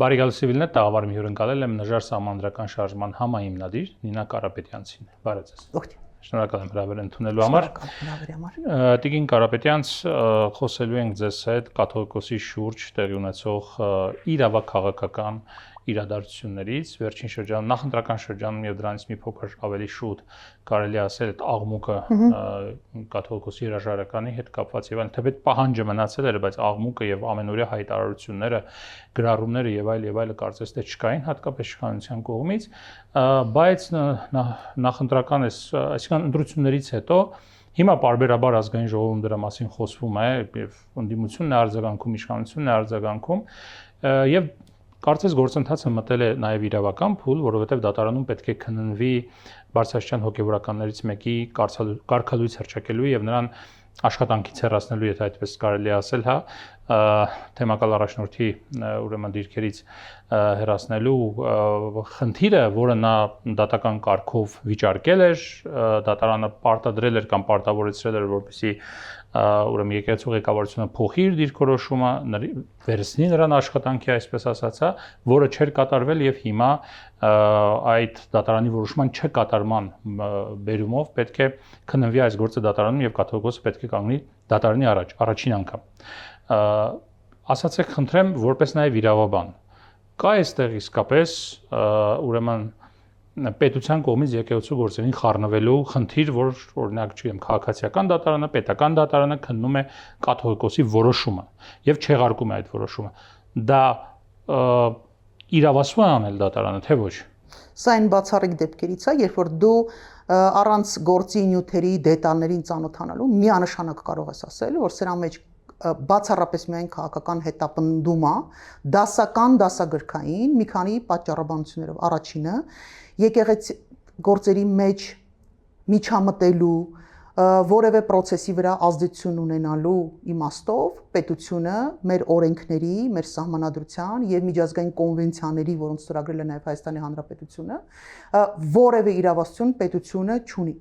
Բարի գալուս Սիվիլներ տաղավարում հյուրընկալել եմ նժար սահմանադրական շարժման համահիմնադիր Նինա Կարապետյանցին։ Բարև ձեզ։ Շնորհակալ եմ հրավեր ընդունելու համար։ Տիկին Կարապետյանց, խոսելու ենք ձեզ հետ կաթողիկոսի շուրջ տեղի ունեցող իրավաքաղաքական իրադարձություններից, վերջին շրջանում, նախընտրական շրջանում եւ դրանից մի փոքր ավելի շուտ կարելի ասել այդ աղմուկը կաթողիկոսի հրաժարականի հետ կապված եւ այլն, թեպետ պահանջը մնացել էր, բայց աղմուկը եւ ամենօրյա հայտարարությունները, գրառումները եւ այլը կարծես թե չկային, հատկապես իշխանության կողմից, բայց նախընտրական այսինքն ընտրություններից հետո հիմա պարբերաբար ազգային ժողովում դրա մասին խոսվում է եւ ընդդիմությունն է արձագանքում, իշխանությունն է արձագանքում եւ կարծես գործընթացը մտել է նաև իրավական փուլ, որովհետև դատարանում պետք է քննվի բարձրաստիճան հոգևորականներից մեկի կարգալույց հռչակելու եւ նրան աշխատանքից հեռացնելու, եթե այդպես կարելի ասել, թեմակալ առաջնորդի ուրեմն դիրքերից հեռացնելու խնդիրը, որը նա դատական կարգով վիճարկել էր, դատարանը պարտադրել էր կամ պարտավորեցրել էր, որպեսզի ուրեմն եկեղեցու ղեկավարությունը փոխի իր դիրքորոշումը, վերցնի նրան աշխատանքի, այսպես ասածա, որը չէր կատարվել եւ հիմա այդ դատարանի որոշման չկատարման բերումով պետք է քննվի այս գործը դատարանում եւ կաթողիկոսը պետք է կանգնի դատարանի առաջ, առաջին անգամ։ Ասացեք, խնդրեմ, որպես նաեւ իրավաբան, կա այստեղ իսկապես ուրեմն պետության կողմից եկեղեցու գործերին խառնվելու խնդիր, որ օրինակ, չգիտեմ, քաղաքացիական դատարանը, պետական դատարանը քննում է կաթողիկոսի որոշումը եւ չեղարկում է այդ որոշումը։ Դա իրավասու է անել դատարանը, թե ոչ։ Սա այն բացառիկ դեպքերից է, երբ որ դու առանց գործի նյութերի դետալներին ծանոթանալու միանշանակ կարող ես ասել, որ սրա մեջ բացառապես միայն քաղաքական հետապնդում է, դասական, դասագրքային մի քանի պատճառաբանություններով։ Առաջինը եկեղեցի գործերի մեջ միջամտելու, որևէ process-ի վրա ազդեցություն ունենալու իմաստով պետությունը մեր օրենքների, մեր սահմանադրության եւ միջազգային կոնվենցիաների, որոնց ստորագրել է նաեւ Հայաստանի Հանրապետությունը, որևէ իրավասություն պետությունը չունի։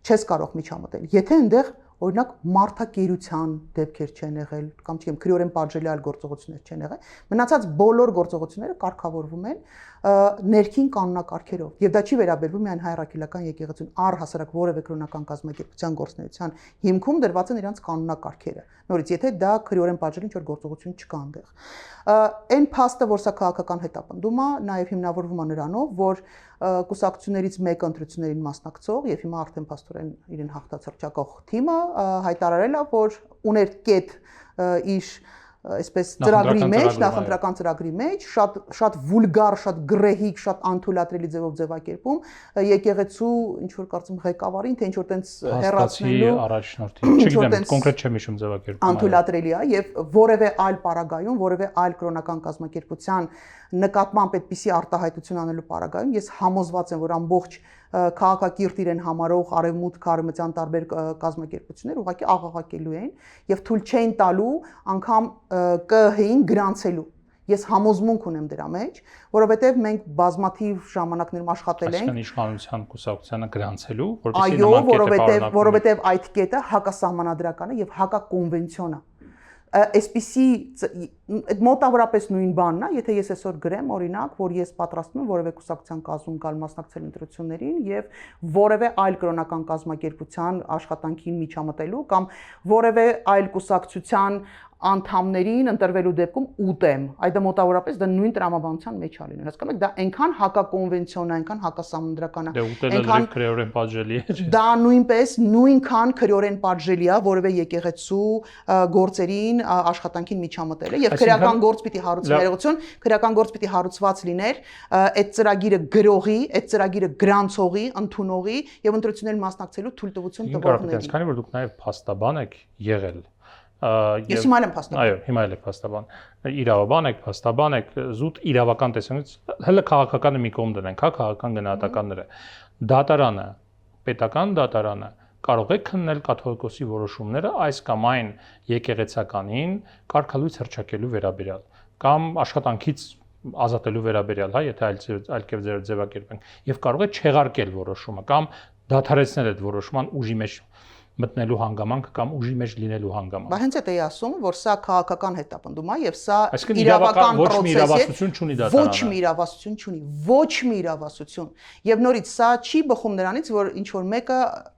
Չես կարող միջամտել։ Եթե այնտեղ օրինակ մարդակերության դեպքեր չեն եղել կամ չգիտեմ քրեորեն պատժելի այլ գործողություններ չեն եղել, մնացած բոլոր գործողությունները կարգավորվում են ներքին կանոնակարգերով եւ դա չի վերաբերվում միայն հայ առաքելական եկեղեցուն, առհասարակ որևէ կրոնական կազմակերպության գործնեության հիմքում դրված են իրանց կանոնակարգերը։ Նորից, եթե դա քրեորեն պատժելի ինչ-որ գործողություն չկա այնտեղ, այն փաստը, որ սա քաղաքական հետապնդում է, նաեւ հիմնավորվում է նրանով, որ կուսակցություններից մեկը ընտրություններին մասնակցող եւ հիմա արդեն փաստորեն իրեն հաղթած հռչակող թիմը հայտարարել է, որ ուներ կետ իր այսպես ծրագրի մեջ, նախընտրական ծրագրի մեջ, շատ վուլգար, շատ գրեհիկ, շատ անթույլատրելի ձևով ձևակերպում եկեղեցու ինչ որ կարծում ղեկավարին, թե ինչ որ տենց հեռացնելու առաջնորդի, չգիտեմ, կոնկրետ չեմ հիշում ձևակերպումը։ Անթույլատրելի է եւ որևէ այլ պարագայում, որևէ այլ կրոնական կազմակերպության նկատմամբ այդպիսի արտահայտություն անելու պարագայում ես համոզված եմ, որ ամբողջ քաղաքակիրթ իրեն համարող արևմուտք արևմտյան տարբեր կազմակերպություններ ուղղակի աղաղակելու են եւ թույլ չէին տալու անգամ ԿՀ-ին գրանցելու։ Ես համոզմունք ունեմ դրա մեջ, որովհետեւ մենք բազմաթիվ ժամանակներում աշխատել ենք իշխանության կուսակցությանը գրանցելու, որպեսզի որովհետեւ այդ կետը հակասահմանադրական է եւ հակակոնվենցիոն է։ Այսպիսի մոտավորապես նույն բանն է, եթե ես այսօր գրեմ օրինակ, որ ես պատրաստվում եմ որևէ կուսակցության կազմում գալ մասնակցել ընտրություններին եւ որևէ այլ կրոնական կազմակերպության աշխատանքին միջամտելու կամ որևէ այլ կուսակցության անդամներին ընտրվելու դեպքում ուտեմ, այդ մոտավորապես դա նույն տրամաբանության մեջ է լինում։ Հասկանում եք, դա այնքան հակակոնվենցիոն է, այնքան հակասահմանադրական է։ Այնքան քրեորեն պատժելի է։ Դա նույնպես նույնքան քրեորեն պատժելի է որևէ եկեղեցու գործերին աշխատանքին միջամտելը եւ քրեական գործ պիտի հարուցվի, քրեական գործ պիտի հարուցված լիներ այդ ծրագիրը գրողի, այդ ծրագիրը գրանցողի, ընդունողի եւ ընտրություններին մասնակցելու թույլտվություն տվողների։ Քանի որ դուք նաեւ փաստաբան եք եղել Ես հիմա եմ փաստաբան։ Այո, հիմա էլ եք փաստաբան։ Իրավաբան եք, փաստաբան եք, զուտ իրավական տեսանկյունից հələ քաղաքականը մի կողմ դնենք, հա, քաղաքական գնահատականները։ Դատարանը, պետական դատարանը կարող է քննել կաթողիկոսի որոշումները այս կամ այն եկեղեցականին կարգալույց հռչակելու վերաբերյալ կամ աշխատանքից ազատելու վերաբերյալ, հա, եթե այլ կերպ ձևակերպենք, եւ կարող է չեղարկել որոշումը կամ դադարեցնել այդ որոշման ուժի մեջ մտնելու հանգամանք կամ ուժի մեջ լինելու հանգամանք։ Բա հենց այդ է ասում, որ սա քաղաքական հետապնդում է եւ սա իրավական ոչ մի իրավասություն չունի դա։ Ոչ մի իրավասություն չունի, ոչ մի իրավասություն։ Եվ նորից սա չի բխում նրանից, որ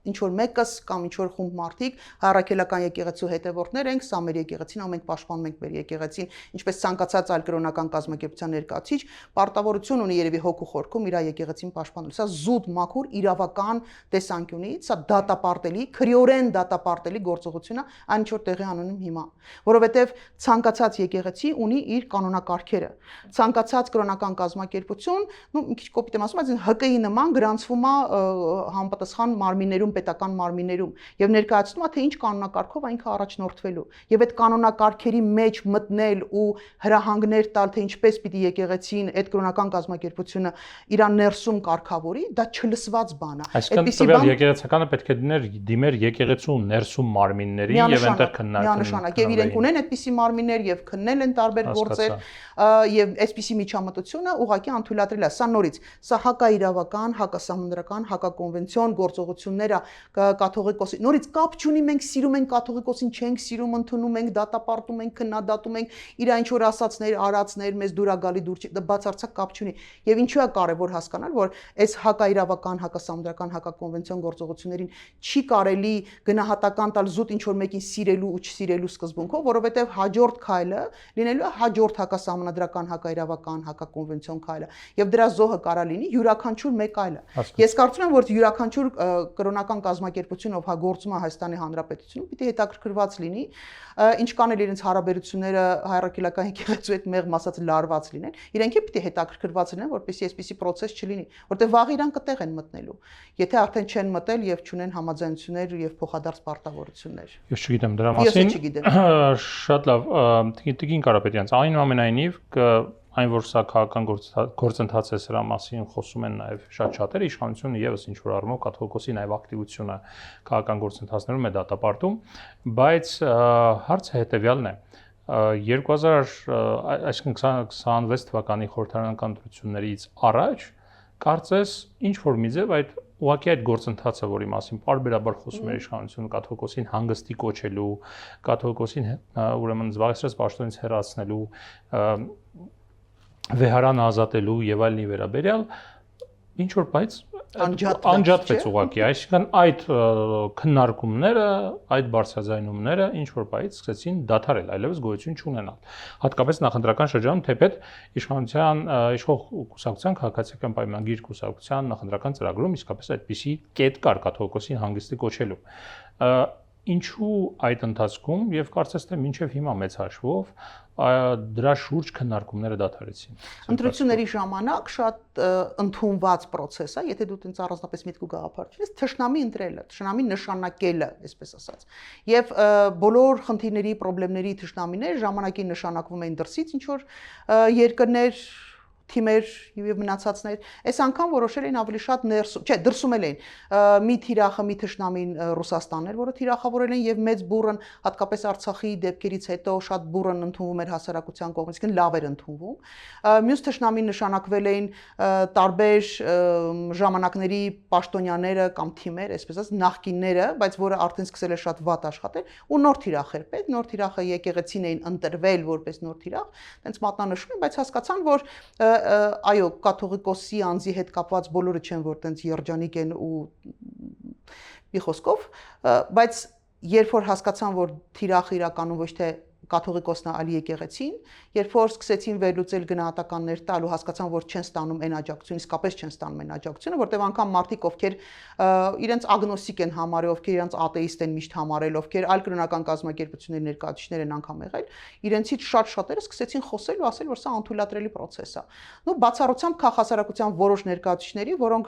ինչ որ մեկս կամ ինչ որ խումբ մարդիկ հառաքելական եկեղեցու հետևորդներ ենք, սա մեր եկեղեցին, ամենք պաշտպանում ենք մեր եկեղեցին, ինչպես ցանկացած այլ կրոնական կազմակերպության ներկայացիչ, պարտավորություն ունի երևի հոգու խորքում իր եկեղեցին պաշտպանել։ Սա զուտ մաքուր իրավական տեսանկյունից, սա դատապարտելի, քրեորեն դատապարտելի գործողություն է, այն ինչ որ տեղի անում հիմա, որովհետև ցանկացած եկեղեցի ունի իր կանոնակարգերը։ Ցանկացած կրոնական կազմակերպություն, մի քիչ կոպիտ եմ ասում, բայց ՀԿ-ի նման գրանցվում է համապատասխան մարմիններում, պետական մարմիններում եւ ներկայացնում է թե ինչ կանոնակարգով այնքը առաջնորդվելու։ Եվ այդ կանոնակարգերի մեջ մտնել ու հրահանգներ տալ, թե ինչպես պիտի եկեղեցին այդ կրոնական կազմակերպությունը իր ներսում կարգավորի, դա չլսված բան է։ Այդպիսի բան եկեղեցականը պետք է դիմեր եկեղեցու ներսում մարմինների եւ այնտեղ քննարկել։ Միանշանակ եւ իրենք ունեն այդպիսի մարմիններ եւ քննել են տարբեր գործեր եւ այսպիսի միջամտությունը ուղղակի անթույլատրել է։ Սա նորից, սա հակաիրավական, հակասահմանադրական, հակակոնվենցիոն գործողությունները կաթողիկոսի։ Նորից կապ չունի մենք սիրում ենք կաթողիկոսին, չենք սիրում, ընդունում ենք, դատապարտում ենք, քննադատում ենք, իր ինչ որ ասածներ, արածներ, մեզ դուր է գալի դուր չի, դա բացարձակ կապ չունի։ Եվ ինչու է կարևոր հասկանալ, որ այս հակաիրավական, հակասահմանադրական, հակակոնվենցիոն գործողություններին չի կարելի գնահատական տալ զուտ ինչ որ մեկին սիրելու ու չսիրելու սկզբունքով, որովհետև հաջորդ քայլը լինելու է հաջորդ հակասահմանադրական, հակաիրավական, հակակոնվենցիոն քայլը, եւ դրա զոհը կարա լինի յուրաքանչյուր մեկ այլը։ Ես կարծում եմ, որ յուրաքանչյուր կրոնական կազմակերպություն, ով հագործում է Հայաստանի Հանրապետությունում, պիտի հետաքրքրված լինի, ինչ կան էլ իրենց հարաբերությունները հայրաքելական եկեղեցու հետ մեղմ ասած լարված լինեն, իրենք էլ պիտի հետաքրքրված լինեն, որպեսզի այսպիսի process չլինի, որտեղ վաղ իրանք կտեղ են մտնելու։ Եթե արդեն չեն մտել եւ չունեն համաձայնություններ եւ փոխադարձ պարտավորություններ։ Ես չգիտեմ դրա մասին։ Շատ լավ, Տիկին Կարապետյան, այնուամենայնիվ այն որ սա քաղաքական գործընթաց է, սրա մասին խոսում են նաև շատ շատերը, իշխանությունը եւս ինչ որ առումով կաթողիկոսի նաև ակտիվությունը քաղաքական գործընթացներում է դատապարտում, բայց հարցը հետեւյալն է. 2026 թվականի խորհրդարանական ընտրություններից առաջ կարծես ինչ որ մի ձև այդ ուղղակի այդ գործընթացը, որի մասին պարբերաբար խոսում էր իշխանությունը կաթողիկոսին հանգստի կոչելու, կաթողիկոսին ուրեմն զբաղեցրած պաշտոնից հեռացնելու, վեհարան ազատելու եւ այլնի վերաբերյալ ինչ որ բայց անջատվեց ուղղակի, այսինքն այդ քննարկումները, այդ բարձրաձայնումները ինչ որ բայց սկսեցին դադարել, այլևս գոյություն չունենալ։ Հատկապես նախընտրական շրջանում, թեպետ իշխանության իշխող կուսակցության քաղաքացիական պայմանագիր կուսակցության նախընտրական ծրագրում իսկապես այդպիսի կետ կար կաթողիկոսին հանգստի կոչելու։ Ինչու այդ ընթացքում եւ կարծես թե մինչեւ հիմա մեծ հաշվով դրա շուրջ քննարկումները դադարեցին։ Ընտրությունների ժամանակ շատ ընդունված process է, եթե դու տենց առանձնապես միտք ու գաղափար չունես, թշնամի ընտրելը, թշնամի նշանակելը, այսպես ասած։ Եվ բոլոր խնդիրների, խնդիրների թշնամիները ժամանակին նշանակվում էին դրսից ինչ որ երկրներ թիմեր եւ մնացածներ, այս անգամ որոշել էին ավելի շատ ներսում, չէ, դրսում էին մի թիրախը, մի թշնամին Ռուսաստանն էր, որը թիրախավորել են եւ մեծ բուրըն, հատկապես Արցախի դեպքերից հետո շատ բուրըն ընդունվում էր հասարակության կողմից, այսինքն լավ էր ընդունվում։ Մյուս թշնամին նշանակվել էին տարբեր ժամանակների պաշտոնյաները կամ թիմեր, այսպես ասած, նախկինները, բայց որը արդեն սկսել է շատ վատ աշխատել, ու նոր թիրախ էր պետք, նոր թիրախը եկեղեցին էին ընտրվել որպես նոր թիրախ, տենց մատնանշում են, բայց հասկացան, որ այո, կաթողիկոսի անձի հետ կապված բոլորը չեն, որ տենց երջանիկ են ու մի խոսքով, բայց երբ որ հասկացան, որ թիրախը իրականում ոչ թե կաթողիկոսն է, այլ եկեղեցին, երբ որ սկսեցին վերլուծել գնահատականներ տալ ու հասկացան, որ չեն ստանում այն աջակցությունը, իսկապես չեն ստանում այն աջակցությունը, որտեղ անգամ մարդիկ, ովքեր իրենց ագնոստիկ են համարել, ովքեր իրենց աթեիստ են միշտ համարել, ովքեր այլ կրոնական կազմակերպությունների ներկայացուցիչներ են անգամ եղել, իրենցից շատ շատերը սկսեցին խոսել ու ասել, որ սա անթույլատրելի process է։ Նու բացառությամբ քաղաքասարակության որոշ ներկայացուցիչների, որոնք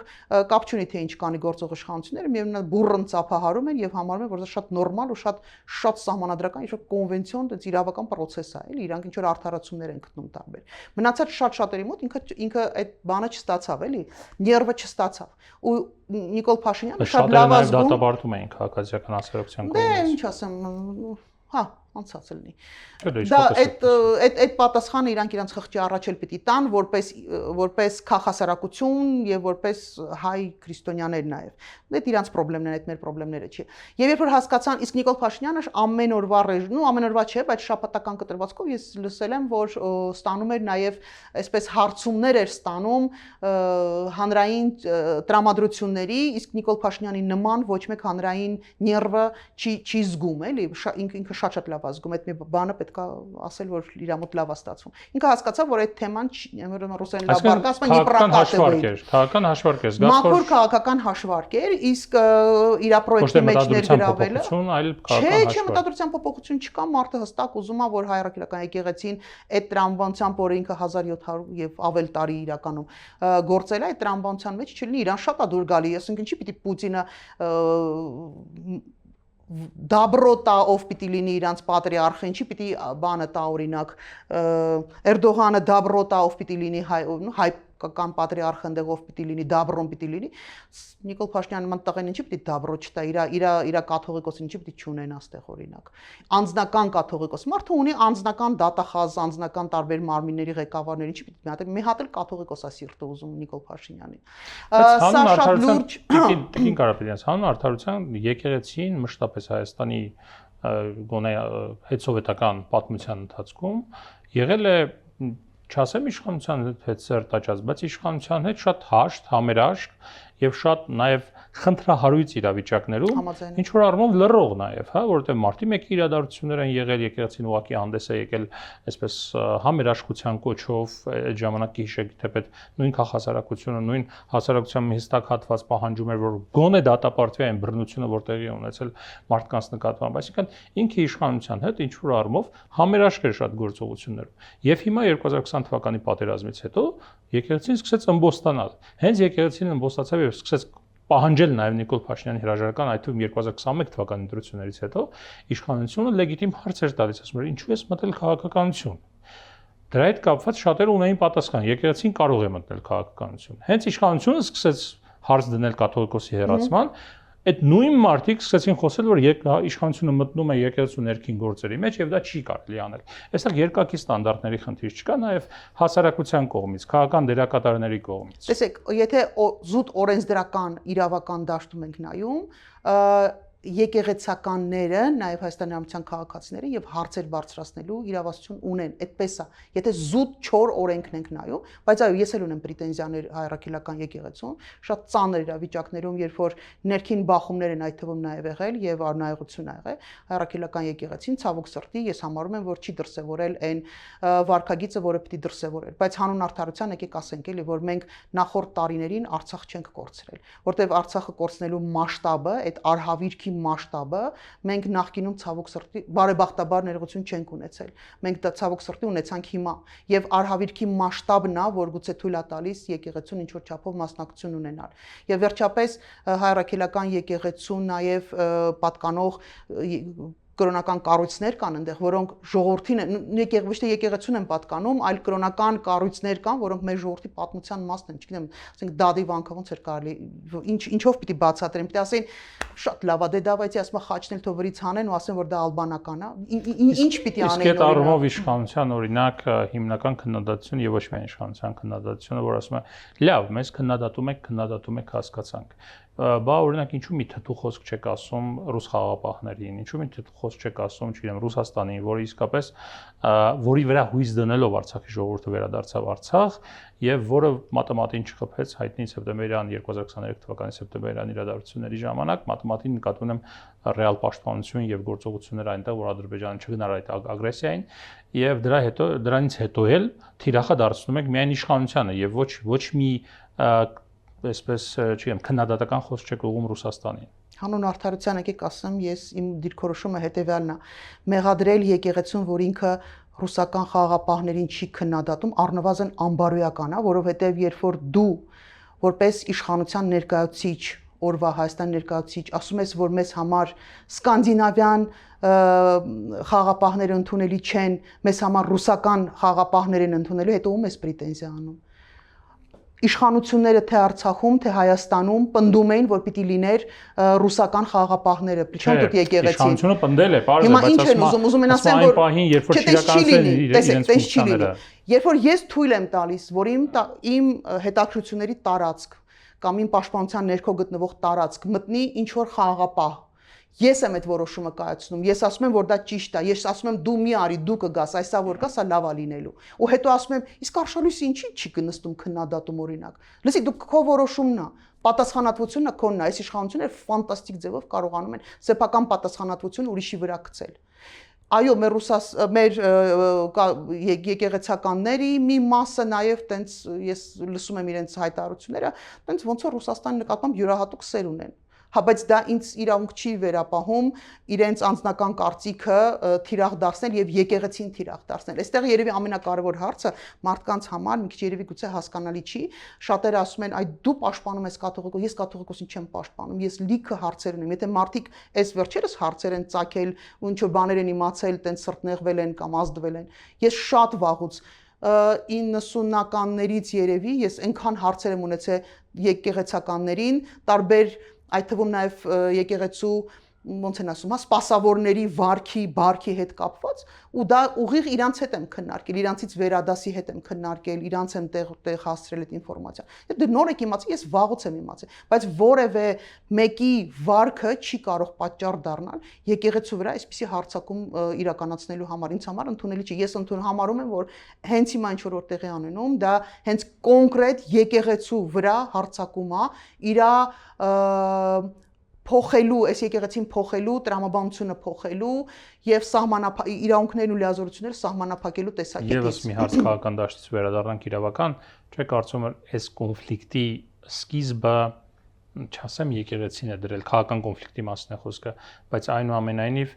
կապ չունի թե ինչ կանի գործող իշխանությունները, միևնույն բուրըն ծափահարում են եւ համարում են, որ դա շատ նորմալ ու շատ սահմանադրական ինչ-որ կոնվենցիոն իրավական process է, էլի, իրանք ինչ որ արդարացումներ են գտնում տարբեր։ Մնացած շատերի մոտ ինքը այդ բանը չստացավ, էլի, նյարդը չստացավ։ Ու Նիկոլ Փաշինյանը շատ լավ ազգում դատապարտում էին քաղաքացիական հասարակության կողմից։ Դե ինչ ասեմ, հա անցած լինի։ Դա այդ պատասխանը իրանք իրանց խղճի առաջել պիտի տան, որպես քաղաքասարակություն եւ որպես հայ քրիստոնյաներ նաեւ։ Դա իրանց խնդիրներն են, այդ մեր խնդիրները չի։ Եվ երբ որ հասկացան, իսկ Նիկոլ Փաշինյանը ամեն օրվա ամեն օրվա չէ, բայց շաբաթական կտրվածքով ես լսել եմ, որ ստանում էր նաեւ այսպես հարցումներ էր ստանում հանրային տրամադրությունների, իսկ Նիկոլ Փաշինյանի նման ոչ մեկ հանրային նерվը չի զգում, էլի, ինքը շատ լավ ազգում, այդ մի բանը պետք է ասել, որ իր մոտ լավ է ստացվում։ Ինքը հասկացավ, որ այդ թեման ռուսերեն լավ բարգ ասում են քաղաքական հաշվարկ է, մաքուր քաղաքական հաշվարկ էր, իսկ իր պրոյեկտի մեջ ներգրավելը չէ, մտադրության փոփոխություն չկա, մարդը հստակ ուզում է, որ հայ-առաքելական եկեղեցին այդ տրամաբանությամբ, որ ինքը 1700 եւ ավել տարի իրականում գործել է, այդ տրամաբանության մեջ չլինի, իրան շատ է դուր գալի, ասենք ինչի պիտի Պուտինը Դաբրոտա ով պիտի լինի իրանց պատրիարխը, ինչի պիտի բանը տա օրինակ Էրդողանը Դաբրոտա ով պիտի լինի հայկական պատրիարխը ընդեղով պիտի լինի, Դաբրոն պիտի լինի, Նիկոլ Փաշինյանը մտտեղեն ինչի պիտի Դաբրո չտա, իր կաթողիկոսը ինչի պիտի չունենա այստեղ օրինակ։ Անձնական կաթողիկոս, մարդը ունի անձնական դատախազ, անձնական տարբեր մարմինների ղեկավարներ, ինչի պիտի մի հատ էլ կաթողիկոս է սիրտը ուզում Նիկոլ Փաշինյանին։ Սա շատ լուրջ Տիկին Կարապետյանց, հանուն արդարության եկեղեցին մշտապես Հայաստանի գոնե հետսովետական պատմության ընթացքում եղել է չասեմ իշխանության հետ սերտաճած, բայց իշխանության հետ շատ հաշտ, համերաշխ եւ շատ նաեւ խնդրահարույց իրավիճակներում ինչ որ առումով լռող նաեւ, հա, որովհետեւ մարտի 1-ի իրադարձություններ են եղել, եկեղեցին ուղղակի հանդես է եկել այսպես համերաշխության կոչով, այդ ժամանակ հիշեք, թեպետ նույն քաղաքասարակությունը, նույն հասարակության մի հստակ հատված պահանջում էր, որ գոնե դատապարտվի այն բռնությունը, որ տեղի ունեցել մարդկանց նկատմամբ, այսինքն ինքը իշխանության հետ ինչ որ առումով համերաշխ էր շատ գործողություններում։ Եվ հիմա 2020 թվականի պատերազմից հետո եկեղեցին սկսեց ըմբոստանալ։ Հենց եկեղեցին ըմբոստացավ եւ սկսեց պահանջել նաեւ Նիկոլ Փաշինյանի հրաժարական, այդ թվում 2021 թվականի ընտրություններից հետո իշխանությունը լեգիտիմ հարց էր տալիս, ասում էր, ինչու ես մտել քաղաքականություն։ Դրա հետ կապված շատերը ունեին պատասխան, եկեղեցին կարող է մտնել քաղաքականություն։ Հենց իշխանությունը սկսեց հարց դնել կաթողիկոսի հերացման, այդ նույն մարդիկ սկսեցին խոսել, որ իշխանությունը մտնում է եկեղեցու ներքին գործերի մեջ եւ դա չի կարելի անել։ Այստեղ երկակի ստանդարտների խնդիր չկա, նաեւ հասարակության կողմից, քաղաքական դերակատարների կողմից։ Տեսեք, եթե զուտ օրենսդրական իրավական դաշտում ենք նայում, եկեղեցականները, նաև Հայաստանի Հանրապետության քաղաքացիները եւ հարցեր բարձրացնելու իրավասություն ունեն, այդպես է։ Եթե զուտ չոր օրենքն ենք նայում, բայց այո, ես էլ ունեմ պրետենզիաներ հայ-առաքելական եկեղեցուն, շատ ծանր իրավիճակներում, երբ որ ներքին բախումներ են այդ թվում նաև եղել եւ արնայողություն ա եղել, հայ-առաքելական եկեղեցին ցավոք սրտի ես համարում եմ, որ չի դրսևորել այն վարքագիծը, որը պիտի դրսևորել, բայց հանուն արդարության եկեք ասենք էլի, որ մենք նախորդ տարիներին Արցախ չենք կորցրել, որտեղ Արցախը կորցնելու մասշտաբը, այդ արհավիրքի մասշտաբը մենք նախկինում ցավոք սրտի բարեբախտաբար ներողություն չենք ունեցել։ Մենք դա ցավոք սրտի ունեցանք հիմա եւ արհավիրքի մասշտաբն է, որ գուցե թույլ է տալիս եկեղեցուն ինչ որ չափով մասնակցություն ունենալ։ Եվ վերջապես հայ-առաքելական եկեղեցուն նաեւ պատկանող կրոնական կառույցներ կան այնտեղ, որոնք ժողովրդին ոչ թե եկեղեցուն են պատկանում, այլ կրոնական կառույցներ կան, որոնք մեր ժողովրդի պատմության մասն են, չգիտեմ, ասենք Դադի վանքը ոնց էր կարելի, ինչով պիտի բացատրեմ, պիտի ասեն շատ լավ է, դե դավայցի ասում խաչնել թող վրից հանեն ու ասեն, որ դա ալբանական է, ինչ պիտի անեն։ Իսկ այդ առումով իշխանության օրինակ հիմնական քննադատությունը եւ ոչ միայն իշխանության քննադատությունը, որ ասում է, լավ, մեզ քննադատում եք, հասկացանք։ Բա օրինակ ինչու մի թթու խոսք չեք ասում ռուս խաղաղապահներին, ինչու մի թթու խոսք չեք ասում, չգիտեմ, Ռուսաստանին, որը իսկապես որի վրա հույս դնելով Արցախի ժողովուրդը վերադարձավ Արցախ եւ որը մատեմատին չխփեց հայտնի սեպտեմբերյան 2023 թվականի սեպտեմբերյան իրադարձությունների ժամանակ մատեմատին նկատում եմ ռեալ պաշտպանություն եւ գործողություններ այնտեղ, որ Ադրբեջանը չգնար այդ ագրեսիային եւ դրանից հետո էլ թիրախը դարձնում եք միայն իշխանությանը եւ ոչ մի այսպես չգիտեմ քննադատական խոսք չեք ուղում Ռուսաստանին։ Հանուն արդարության եկեք ասեմ, ես իմ դիրքորոշումը հետեւյալն է՝ մեղադրել եկեղեցուն, որ ինքը ռուսական խաղաղապահներին չի քննադատում, առնվազն անբարոյական է, որովհետեւ երբ որ դու որպես իշխանության ներկայացուցիչ, օրվա Հայաստան ներկայացուցիչ, ասում ես, որ մեզ համար սկանդինավյան խաղաղապահները ընդունելի չեն, մեզ համար ռուսական խաղաղապահներ են ընդունելու, հետո ում ես պրետենզիա անում։ իշխանությունները թե Արցախում, թե Հայաստանում պնդում էին, որ պիտի լիներ ռուսական խաղաղապահները, причем тут եկեղեցին։ Իշխանությունը պնդել է, բարձր, բայց ուզում են ասեմ, որ պահին, երբ որ իրականացրել իրենց ֆունկցիաները։ Երբ որ ես թույլ եմ տալիս, որ իմ հետաքրությունների տարածք կամ իմ պաշտպանության ներքո գտնվող տարածք մտնի ինչ որ խաղաղապահ, ես եմ այդ որոշումը կայացնում, ես ասում եմ, որ դա ճիշտ է, ես ասում եմ դու մի արի, դու կգաս, այսա որ գաս, սա լավ է լինելու։ Ու հետո ասում եմ, իսկ Արշալույսը ինչի չի կնստում քննադատում օրինակ։ Լսի, դու քո որոշումն է, պատասխանատվությունը քոնն է, այս իշխանությունները ֆանտաստիկ ձևով կարողանում են սեփական պատասխանատվություն ուրիշի վրա գցել։ Այո, մեր եկեղեցականների մի մասը նաև տենց ես լսում եմ իրենց հայտարարությունները, տենց ոնց որ Ռուսաստանի նկատմամբ յուրահատուկ սեր ունեն։ Հա, բայց դա ինձ իրավունք չի վերապահում իրենց անձնական կարծիքը թիրախ դարձնել եւ եկեղեցին թիրախ դարձնել։ Այստեղ երևի ամենակարևոր հարցը մարդկանց համար մի քիչ երևի գուցե հասկանալի չի։ Շատերը ասում են, այ դու պաշտպանում ես կաթողիկոսին, ես կաթողիկոսին չեմ պաշտպանում, ես լիքը հարցեր ունեմ։ Եթե մարդիկ այս վերջերս հարցեր են ծագել ու ինչ որ բաներ են իմացել, տենց սրտնեղվել են կամ ազդվել են, ես շատ վաղուց 90-ականներից երևի ես այնքան հարցեր եմ ունեցել եկեղեցականներին, տարբեր այդ թվում նաև եկեղեցու ոնց են ասում, հա, սպասավորների բարքի հետ կապված ու դա ուղիղ իրանց հետ եմ քննարկել, իրանցից վերադասի հետ եմ քննարկել, իրանց եմ տեղ հասցրել այդ ինֆորմացիան։ Դե նոր եք իմացել, ես վաղուց եմ իմացել, բայց որևէ մեկի վարքը չի կարող պատճառ դառնալ եկեղեցու վրա այսպիսի հարձակում իրականացնելու համար։ Ինձ համար ընդունելի չի։ Ես համարում եմ, որ հենց հիմա ինչ որ տեղի անենում, դա հենց կոնկրետ եկեղեցու վրա հարձակում է, իրա փոխելու, այս եկեղեցին փոխելու, տրամաբանությունը փոխելու եւ իրավունքներն ու լիազորությունները սահմանափակելու տեսակետից։ Եվս մի հարց քաղաքական դաշտից վերադառնանք իրավական, չէ՞ կարծում եմ այս կոնֆլիկտի սկիզբը, չասեմ եկեղեցին է դրել, քաղաքական կոնֆլիկտի մասն է խոսքը, բայց այնուամենայնիվ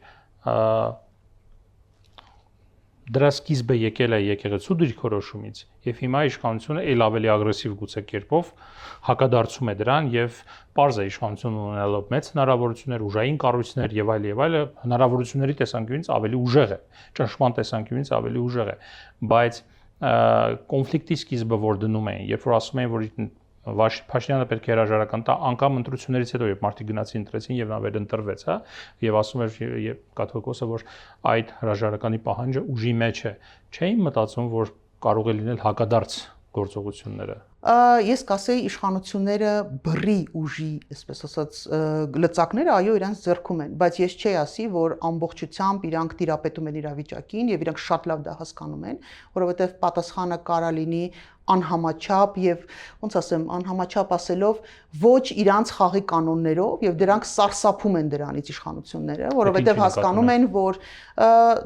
դրա սկիզբը եկել է եկեղեցու դիրքորոշումից եւ հիմա իշխանությունը ել ավելի ագրեսիվ գուցե կերպով հակադարձում է դրան եւ պարզ է իշխանությունը ունենալով մեծ հնարավորություններ, ուժային կառույցներ եւ այլ, հնարավորությունների տեսանկյունից ավելի ուժեղ է, ճնշման տեսանկյունից ավելի ուժեղ է, բայց կոնֆլիկտի սկիզբը որ դնում են, երբ որ ասում են, որ Փաշինյանը պետք է հրաժարական տա անկամ ընտրություններից հետո, երբ մարդիկ գնացին ընտրեցին եւ նա վերընտրվեց, հա, եւ ասում էր կաթողիկոսը, որ այդ հրաժարականի պահանջը ուժի մեջ է, չէին մտածում, որ կարող է լինել հակադարձ գործողությունները։ Ես կասեի իշխանությունները բռի ուժի, այսպես ասած, լծակները այո իրանց ձեռքում են, բայց ես չի ասի, որ ամբողջությամբ իրանք տիրապետում են իրավիճակին եւ իրանք շատ լավ դա հասկանում են, որովհետեւ պատասխանը կարա լինի անհամաչափ եւ ոնց ասեմ, անհամաչափ ասելով ոչ իրանց խաղի կանոններով եւ դրանք սարսափում են դրանից իշխանությունները, որովհետեւ հասկանում են, որ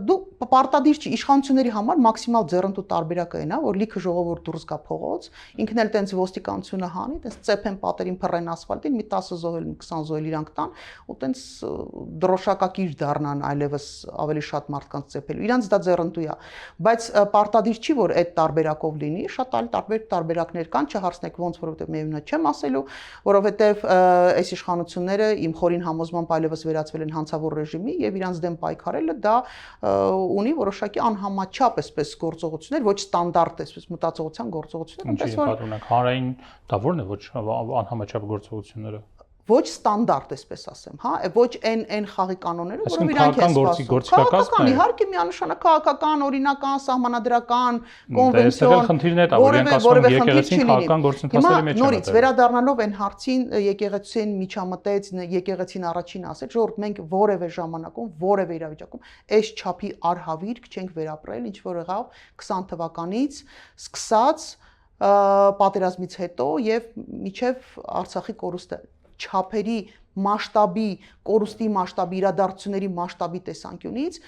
դու պարտադիր չի իշխանությունների համար մաքսիմալ ձեռնտու տարբերակը այն է, որ լիքը ժողովուրդ դուրս գա փողոց, ինքն էլ տենց ոստիկանությունը հանի, տենց ծեփեն պատերին փռեն ասֆալտին, մի 10 զոհել, 20 զոհել իրանք տան ու տենց դրոշակակիր դառնան այլևս ավելի շատ մարդկանց ծեփելու։ Իրանց դա ձեռնտու է, բայց պարտադիր չի, որ այդ տարբերակով լինի, շատ տարբեր տարբերակներ կան, չհարցնեք ոնց, որովհետև միևնույն է չեմ ասելու, որովհետև այս իշխանությունները իմ խորին համոզմամբ այլևս վերածվել են հանցավոր ռեժիմի եւ իրանց դեմ պայքարելը դա ունի որոշակի անհամաչափ այսպես գործողություններ, ոչ ստանդարտ այսպես մտածողության գործողություններ, այնպես որ հանրային դա ո՞րն է ոչ անհամաչափ գործողությունները ոչ ստանդարտ, այսպես ասեմ, հա, ոչ այն խաղի կանոնները, որով իրանք են սպասում։ Գործիքական, իհարկե միանշանակ քաղաքական, օրինական, սահմանադրական, կոնվենցիոն, խնդիրն է դա, որ իրենք ասում են եկեղեցին քաղաքական գործընթացների մեջ է։ Նորից վերադառնալով այն հարցին, եկեղեցին միջամտեց, եկեղեցին առաջին ասեց, ժողովուրդ մենք որևէ ժամանակում, որևէ իրավիճակում այս չափի արհավիրք չենք վերապրել, ինչ որ եղավ 20 թվականից սկսած պատերազմից հետո եւ միջև Արցախի կորուստը չափերի մասշտաբի, կորուստի մասշտաբի, իրադարձությունների մասշտաբի տեսանկյունից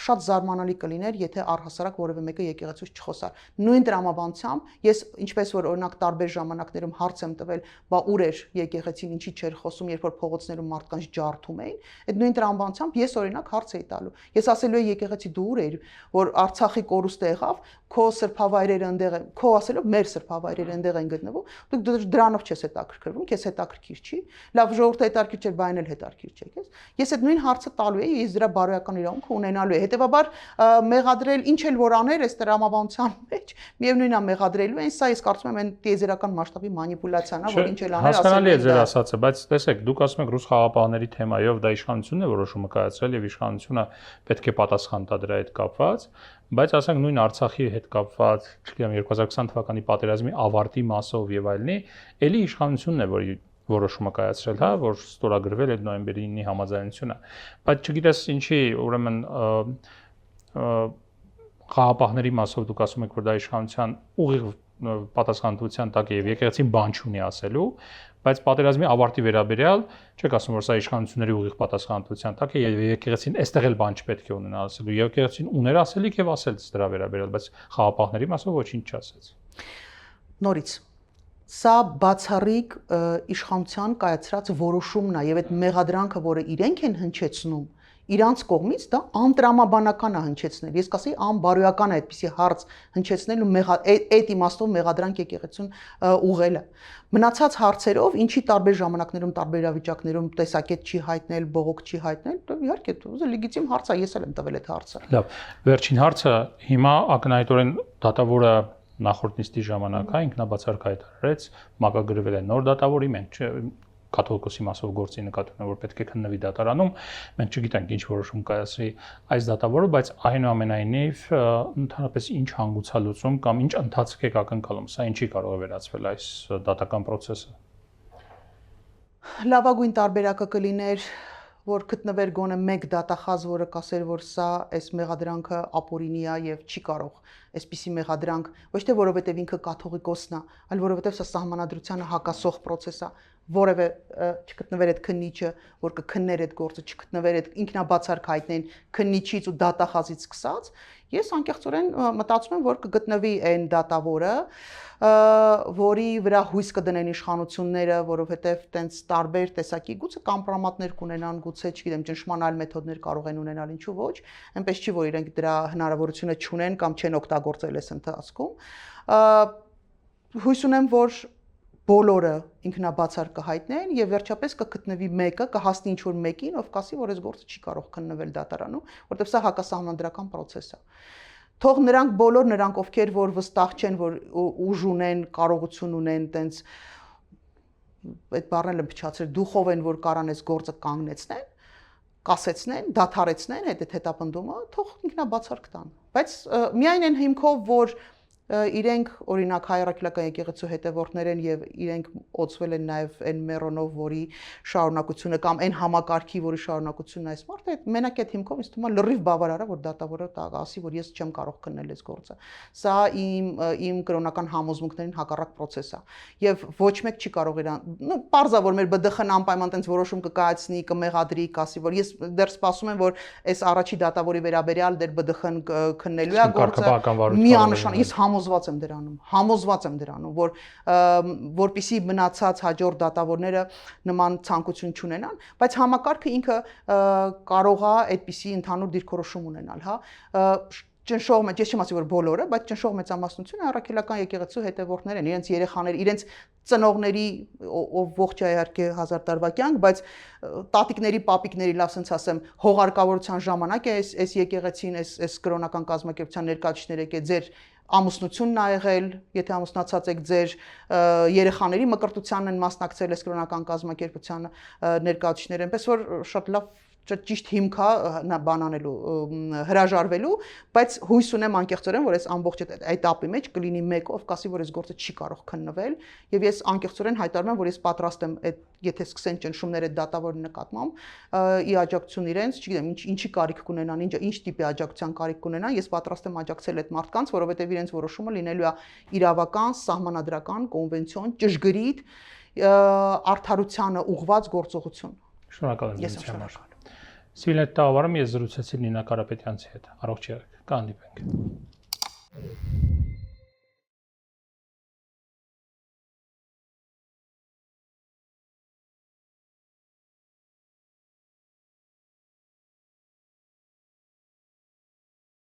շատ զարմանալի կլիներ, եթե առհասարակ որևէ մեկը եկեղեցուց չխոսար։ Նույն տրամաբանությամբ ես ինչպես որ օրինակ տարբեր ժամանակներում հարց եմ տվել, բա ուր էր եկեղեցին, ինչի չէր խոսում, երբ որ փողոցներում մարդկանց ջարդում էին, այդ նույն տրամաբանությամբ ես օրինակ հարց էի տալու։ Ես ասելու եի եկեղեցի դու ուր էիր, որ Արցախի կորուստը եղավ, քո սրբավայրերը այնտեղ են, քո ասելով մեր սրբավայրերը այնտեղ են գտնվում, դու դրանով չես հետաքրքրվում, քեզ հետաքրքիր չի։ Լավ ժողովուրդ Որովհետեւ հետարքիր չէ, բան էլ հետարքիր չէ, քեզ։ Ես այդ նույն հարցը տալու եի, ես դրա բարոյական իրավունքը ունենալու եմ։ Հետևաբար մեղադրել ինչ էլ որ աներ այս տրամաբանության մեջ, միևնույնն է մեղադրելու են, սա ես կարծում եմ այն տիեզերական մասշտաբի մանիպուլյացիան է, որ ինչ էլ աներ ասել։ Հասկանալի է ձեր ասածը, բայց տեսեք, դուք ասում եք ռուս խաղապահների թեմայով դա իշխանությունն է որոշումը կայացրել եւ իշխանությունը պետք է պատասխան տա դրա հետ կապված, բայց ասենք նույն Արցախի հետ կապված, չգիտեմ 2020 թվականի պատերազմի ավարտի մասով եւ այլնի, ելի իշխանությունն է, որ որոշումը կայացրել, հա, որ ստորագրվել է նոյեմբերի 9-ի համաձայնությունը, բայց չգիտես ինչի, ուրեմն խաղապահների մասով դուք ասում եք, որ դա իշխանության ուղիղ պատասխանատվության տակ է եւ եկեղեցին բան չունի ասելու, բայց պատերազմի ավարտի վերաբերյալ չեք ասում, որ սա իշխանությունների ուղիղ պատասխանատվության տակ է եւ եկեղեցին այստեղ էլ բան չպետք է ունենա ասելու։ Եկեղեցին ուներ ասելիք եւ ասել դրա վերաբերյալ, բայց խաղապահների մասով ոչինչ չասեց։ Նորից սա բացառիկ իշխանության կայացրած որոշումն է եւ այդ մեղադրանքը, որը իրենք են հնչեցնում, իրանց կողմից դա անտրամաբանական է հնչեցնել։ Ես կասեի անբարոյական է այդպիսի հարց հնչեցնել ու այդ իմաստով մեղադրանք եկեղեցուն ուղղելը։ Մնացած հարցերով ինչի տարբեր ժամանակներում, տարբեր իրավիճակներում տեսակետ չի հայտնել, բողոք չի հայտնել, դա իհարկե դա լեգիտիմ հարց է, ես էլ եմ տվել այդ հարցը։ Լավ, վերջին հարցը հիմա ակնհայտորեն դատավորը նախորդ նիստի ժամանակ ինքնաբացարկ հայտարարեց, մակագրվել է նոր դատավորի, մենք կաթողիկոսի մասով գործի նկատի որ պետք է քննվի դատարանում, մենք չգիտենք ինչ որոշում կայացրի այս դատավորը, բայց այնուամենայնիվ ընդհանրապես ինչ հանգուցալուծում կամ ինչ ընթացք եք ակնկալում, սա ինչի կարող է վերածվել այս դատական process-ը։ Լավագույն տարբերակը կլիներ, որ գտնվեր գոնե մեկ դատախազ, որը կասեր, որ սա այս մեղադրանքը ապօրինի է եւ չի կարող այսպիսի մեղադրանք, ոչ թե որովհետեւ ինքը կաթողիկոսն է, այլ որովհետեւ սա սահմանադրությանը հակասող process է, որևէ չգտնվեր այդ քննիչը, որ կքններ այդ գործը, չգտնվեր այդ ինքնաբացարկ հայտնեն քննիչից ու դատախազից սկսած, ես անկեղծորեն մտածում եմ, որ կգտնվի այն դատավորը, որի վրա հույս կդնեն իշխանությունները, որովհետև տենց տարբեր տեսակի գուցե կամպրոմատներ կունենան, գուցե, չգիտեմ, ճնշման այլ մեթոդներ կարող են ունենալ, ինչու ոչ, այնպես չի, որ իրենք դրա հնարավորությունը չունեն կամ չեն օգտագործել այս ընթացքում։ Հույս ունեմ, որ բոլորը ինքնաբացարկ կհայտնեն եւ վերջապես կգտնվի մեկը, կհասնի ինչ-որ մեկին, ով կասի, որ այս գործը չի կարող քննվել դատարանում, որտեղ սա հակասահմանադրական process է։ Թող նրանք բոլոր նրանք, ովքեր որ վստահ չեն, որ ուժ ունեն, կարողություն ունեն, տենց այդ բառն եմ փչացրել, դուխով են, որ կարան այս գործը կանգնեցնեն, կասեցնեն, դադարեցնեն այդ հետապնդումը, թող ինքնաբացարկ տան։ Բայց միայն այն հիմքով, որ իրենք օրինակ հայրաքելական եկեղեցու հետևորդներ են եւ իրենք օծվել են նաեւ այն Մերոնով, որի շարունակությունը կամ այն համակարգի, որի շարունակությունն այս մարդը, այդ մենակ այդ հիմքով ինձ թվում է լրիվ բավարար է, որ դատավորը ասի, որ ես չեմ կարող քննել այս գործը։ Սա իմ կրոնական համոզմունքներին հակառակ process է։ Եվ ոչ մեկ չի կարող իրան, պարզա որ մեր ԲԴԽ-ն անպայման տենց որոշում կկայացնի, կմեղադրի, կասի, որ ես դեռ սպասում եմ, որ այս առաջի դատավորի վերաբերյալ դեր ԲԴԽ-ն քննելու է գործը։ Միանշան ես համոզված եմ դրանում, որ որպիսի մնացած հաջորդ դատավորները նման ցանկություն չունենան, բայց համակարգը ինքը կարող է այդպիսի ընդհանուր դիրքորոշում ունենալ, հա, ճնշող մեջ, ես չեմ ասի որ բոլորը, բայց ճնշող մեծամասնությունը առաքելական եկեղեցու հետևորդներ են, իրենց երեխաներ, իրենց ծնողների ով ողջ է իհարկե 1000 տարվա կյանք, բայց տատիկների, պապիկների, լավ ասենց ասեմ, հողարկավորության ժամանակ է այս եկեղեցին, այս կրոնական կազմակերպության ներկայացուցիչները եկե ձեր ամուսնությունն ա եղել, եթե ամուսնացած եք ձեր երեխաների մկրտությանն են մասնակցել այս կրոնական կազմակերպության ներկայացուցիչները, այնպես որ շատ լավ ճիշտ հիմք է բան անելու, հրաժարվելու, բայց հույս ունեմ անկեղծորեն, որ այս ամբողջ այդ ապի մեջ կլինի մեկը, ով կասի, որ այս գործը չի կարող քննվել, եւ ես անկեղծորեն հայտարարում եմ, որ ես պատրաստ եմ այդ եթե սկսեն ճնշումներ այդ դատավորի նկատմամբ, ի աջակցություն իրենց, չգիտեմ, ինչի կարիք կունենան, ինչ տիպի աջակցության կարիք կունենան, ես պատրաստ եմ աջակցել այդ մարդկանց, որովհետեւ իրենց որոշումը լինելու է իրավական, սահմանադրական, կոնվենցիոն, ճշգրիտ, արդարությանը ուղղված գործողություն։ Շնորհակալ եմ ձեզ համար։ Սիրելի տաղավարում ես զրուցեցի Նինա Կարապետյանցի հետ։ Առողջ եղեք։ Կհանդիպենք։